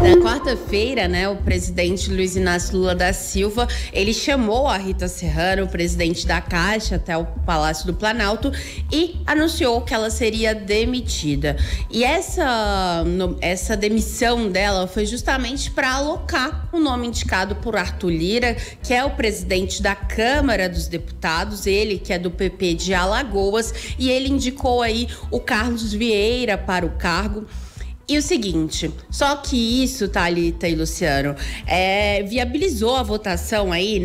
Na quarta-feira, né, o presidente Luiz Inácio Lula da Silva, ele chamou a Rita Serrano, presidente da Caixa, até o Palácio do Planalto e anunciou que ela seria demitida. E essa demissão dela foi justamente para alocar o nome indicado por Arthur Lira, que é o presidente da Câmara dos Deputados, ele que é do PP de Alagoas, e ele indicou aí o Carlos Vieira para o cargo. E o seguinte, só que isso, Thalita e Luciano, viabilizou a votação aí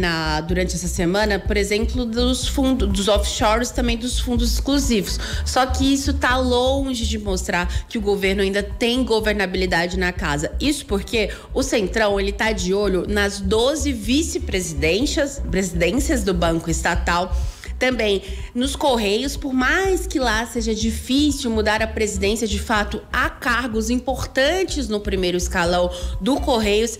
durante essa semana, por exemplo, dos fundos, dos offshores, também dos fundos exclusivos. Só que isso tá longe de mostrar que o governo ainda tem governabilidade na casa. Isso porque o Centrão, ele tá de olho nas 12 vice-presidências do Banco Estatal, também nos Correios, por mais que lá seja difícil mudar a presidência, de fato, há cargos importantes no primeiro escalão do Correios.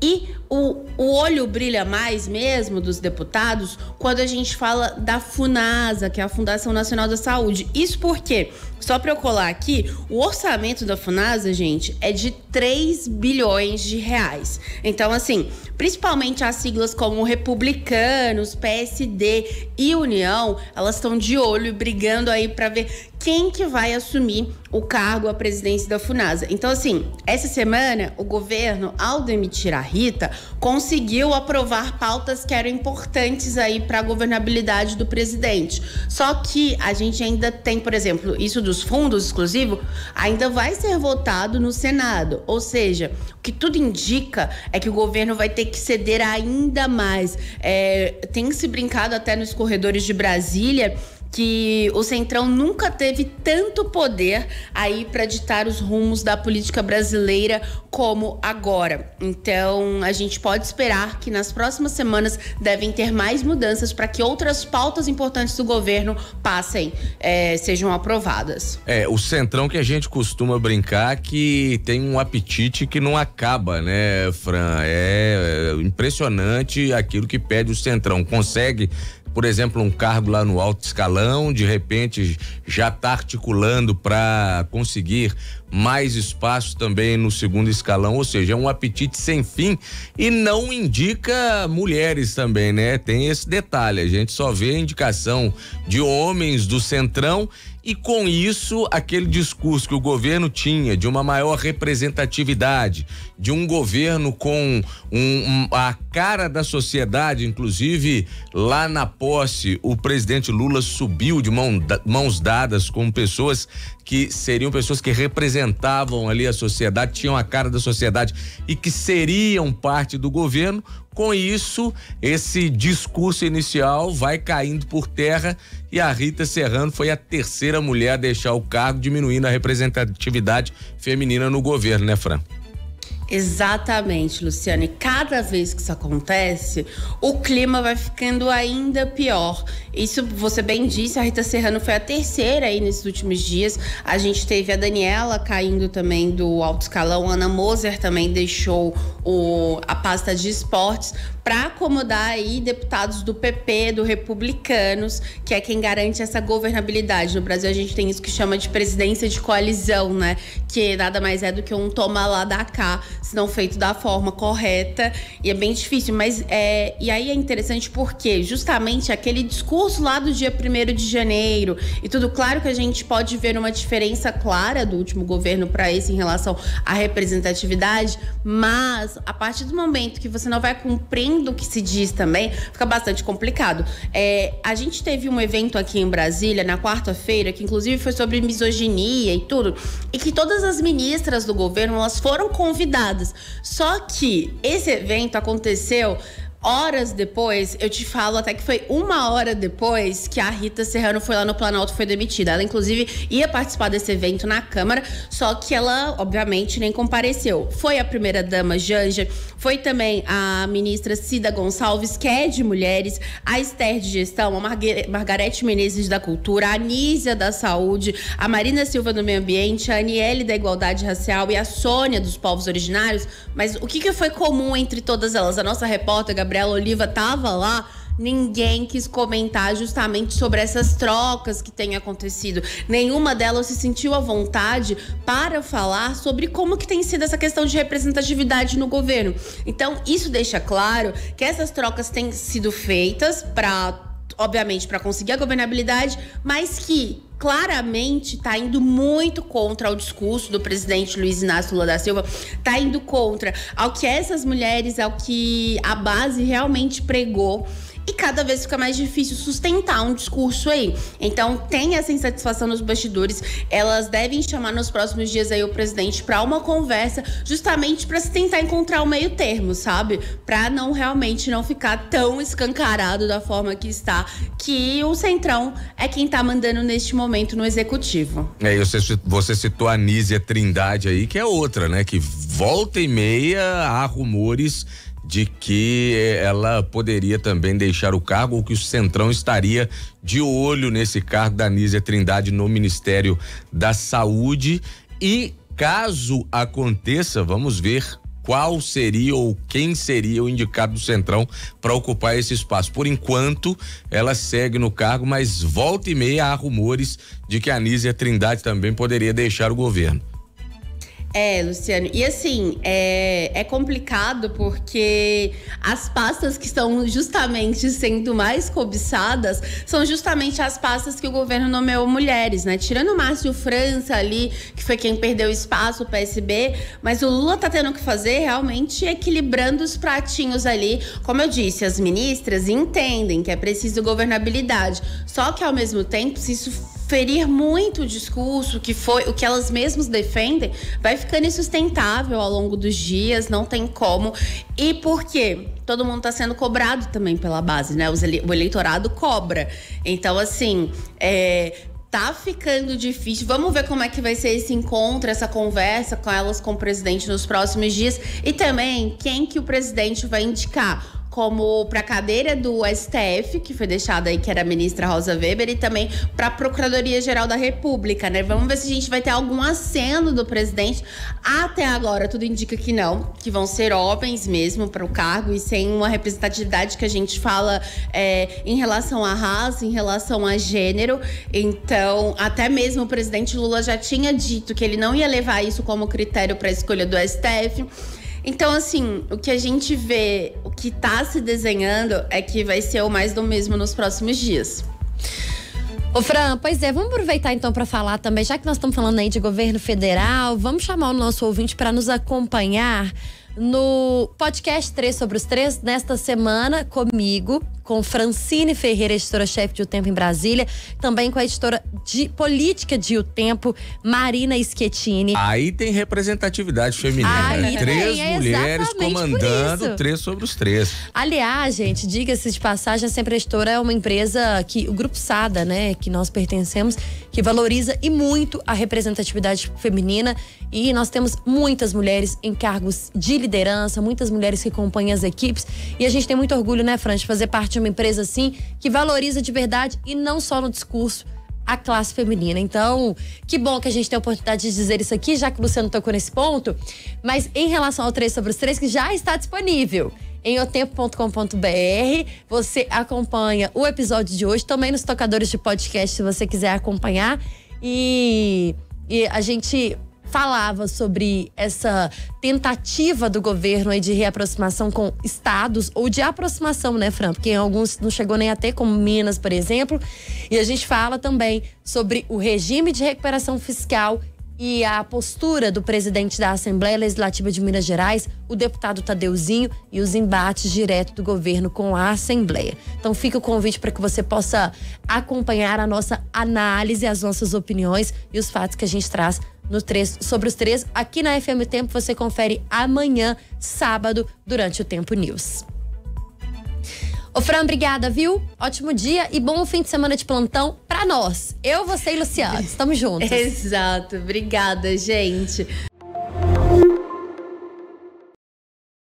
E o olho brilha mais mesmo dos deputados quando a gente fala da FUNASA, que é a Fundação Nacional da Saúde. Isso porque, só para eu colar aqui, o orçamento da FUNASA, gente, é de 3 bilhões de reais. Então, assim, principalmente as siglas como Republicanos, PSD e União, elas estão de olho e brigando aí para ver quem que vai assumir o cargo, a presidência da FUNASA. Então, assim, essa semana o governo, ao demitir a Rita, conseguiu aprovar pautas que eram importantes aí para a governabilidade do presidente. Só que a gente ainda tem, por exemplo, isso dos fundos exclusivos, ainda vai ser votado no Senado. Ou seja, o que tudo indica é que o governo vai ter que ceder ainda mais. Tem se brincado até nos corredores de Brasília que o Centrão nunca teve tanto poder aí para ditar os rumos da política brasileira como agora. Então, a gente pode esperar que nas próximas semanas devem ter mais mudanças para que outras pautas importantes do governo sejam aprovadas. O Centrão, que a gente costuma brincar que tem um apetite que não acaba, né, Fran? É impressionante aquilo que pede o Centrão. Consegue, por exemplo, um cargo lá no alto escalão, de repente já está articulando para conseguir mais espaço também no segundo escalão, ou seja, é um apetite sem fim e não indica mulheres também, né? Tem esse detalhe, a gente só vê a indicação de homens do Centrão. E com isso, aquele discurso que o governo tinha de uma maior representatividade, de um governo com a cara da sociedade, inclusive lá na posse, o presidente Lula subiu de mãos dadas com pessoas que seriam pessoas que representavam ali a sociedade, tinham a cara da sociedade e que seriam parte do governo. Com isso, esse discurso inicial vai caindo por terra e a Rita Serrano foi a terceira mulher a deixar o cargo, diminuindo a representatividade feminina no governo, né, Fran? Exatamente, Luciano. E cada vez que isso acontece, o clima vai ficando ainda pior. Isso você bem disse, a Rita Serrano foi a terceira aí nesses últimos dias. A gente teve a Daniela caindo também do alto escalão, Ana Moser também deixou a pasta de esportes para acomodar aí deputados do PP, do Republicanos, que é quem garante essa governabilidade. No Brasil a gente tem isso que chama de presidência de coalizão, né? Que nada mais é do que um toma lá da cá, se não feito da forma correta, e é bem difícil, mas e aí é interessante porque justamente aquele discurso lá do dia 1º de janeiro e tudo, claro que a gente pode ver uma diferença clara do último governo para esse em relação à representatividade, mas a partir do momento que você não vai cumprindo o que se diz também, fica bastante complicado. A gente teve um evento aqui em Brasília na quarta-feira, que inclusive foi sobre misoginia e tudo, e que todas as ministras do governo, elas foram convidadas. Só que esse evento aconteceu horas depois, eu te falo até que foi 1 hora depois que a Rita Serrano foi lá no Planalto e foi demitida. Ela, inclusive, ia participar desse evento na Câmara, só que ela, obviamente, nem compareceu. Foi a primeira-dama Janja, foi também a ministra Cida Gonçalves, que é de mulheres, a Esther de Gestão, a Margarete Menezes da Cultura, a Anísia da Saúde, a Marina Silva do Meio Ambiente, a Aniele da Igualdade Racial e a Sônia dos Povos Originários. Mas o que foi comum entre todas elas? A nossa repórter, Gabriela Oliva, estava lá ninguém quis comentar justamente sobre essas trocas que têm acontecido. Nenhuma delas se sentiu à vontade para falar sobre como que tem sido essa questão de representatividade no governo. Então, isso deixa claro que essas trocas têm sido feitas obviamente, para conseguir a governabilidade, mas que claramente está indo muito contra o discurso do presidente Luiz Inácio Lula da Silva, está indo contra ao que essas mulheres, ao que a base realmente pregou. E cada vez fica mais difícil sustentar um discurso aí. Então, tem essa insatisfação nos bastidores. Elas devem chamar nos próximos dias aí o presidente para uma conversa, justamente para se tentar encontrar um meio termo, sabe? Para realmente não ficar tão escancarado da forma que está, que o Centrão é quem tá mandando neste momento no executivo. Você citou a Anísia Trindade aí, que é outra, né? Que volta e meia há rumores de que ela poderia também deixar o cargo, ou que o Centrão estaria de olho nesse cargo da Anísia Trindade no Ministério da Saúde. E caso aconteça, vamos ver qual seria ou quem seria o indicado do Centrão para ocupar esse espaço. Por enquanto, ela segue no cargo, mas volta e meia há rumores de que a Anísia Trindade também poderia deixar o governo. Luciano, e assim, é complicado porque as pastas que estão justamente sendo mais cobiçadas são justamente as pastas que o governo nomeou mulheres, né? Tirando o Márcio França ali, que foi quem perdeu espaço, o PSB, mas o Lula tá tendo que fazer realmente equilibrando os pratinhos ali. Como eu disse, as ministras entendem que é preciso governabilidade, só que ao mesmo tempo, se isso ferir muito o discurso, que foi o que elas mesmas defendem, vai ficando insustentável ao longo dos dias, não tem como. E por quê? Todo mundo está sendo cobrado também pela base, né? O eleitorado cobra. Então, assim, tá ficando difícil. Vamos ver como é que vai ser esse encontro, essa conversa com elas, com o presidente nos próximos dias. E também, quem que o presidente vai indicar como para a cadeira do STF, que foi deixada aí, que era a ministra Rosa Weber, e também para a Procuradoria-Geral da República, né? Vamos ver se a gente vai ter algum aceno do presidente. Até agora, tudo indica que não, que vão ser homens mesmo para o cargo e sem uma representatividade que a gente fala em relação à raça, em relação a gênero. Então, até mesmo o presidente Lula já tinha dito que ele não ia levar isso como critério para a escolha do STF. Então, assim, o que a gente vê, o que tá se desenhando é que vai ser o mais do mesmo nos próximos dias. Ô Fran, pois é, vamos aproveitar então para falar também, já que nós estamos falando aí de governo federal, vamos chamar o nosso ouvinte para nos acompanhar no podcast 3 sobre os 3, nesta semana comigo, com Francine Ferreira, editora-chefe de O Tempo em Brasília, também com a editora de política de O Tempo, Marina Schettini. Aí tem representatividade feminina. Aí 3 tem, mulheres comandando 3 sobre os 3. Aliás, gente, diga-se de passagem, a Sempre Editora é uma empresa que o Grupo Sada, né, que nós pertencemos, que valoriza e muito a representatividade feminina, e nós temos muitas mulheres em cargos de liderança, muitas mulheres que compõem as equipes, e a gente tem muito orgulho, né, Fran, de fazer parte de uma empresa assim, que valoriza de verdade e não só no discurso a classe feminina. Então, que bom que a gente tem a oportunidade de dizer isso aqui, já que você não tocou nesse ponto. Mas em relação ao 3 sobre os 3, que já está disponível em otempo.com.br, você acompanha o episódio de hoje, também nos tocadores de podcast, se você quiser acompanhar. E a gente falava sobre essa tentativa do governo aí de reaproximação com estados, ou de aproximação, né, Fran? Porque em alguns não chegou nem a ter, como Minas, por exemplo. E a gente fala também sobre o regime de recuperação fiscal e a postura do presidente da Assembleia Legislativa de Minas Gerais, o deputado Tadeuzinho, e os embates diretos do governo com a Assembleia. Então fica o convite para que você possa acompanhar a nossa análise, as nossas opiniões e os fatos que a gente traz no 3 sobre os 3. Aqui na FM Tempo você confere amanhã, sábado, durante o Tempo News. Ô Fran, obrigada, viu? Ótimo dia e bom fim de semana de plantão pra nós. Eu, você e Luciano. Estamos juntos. Exato. Obrigada, gente.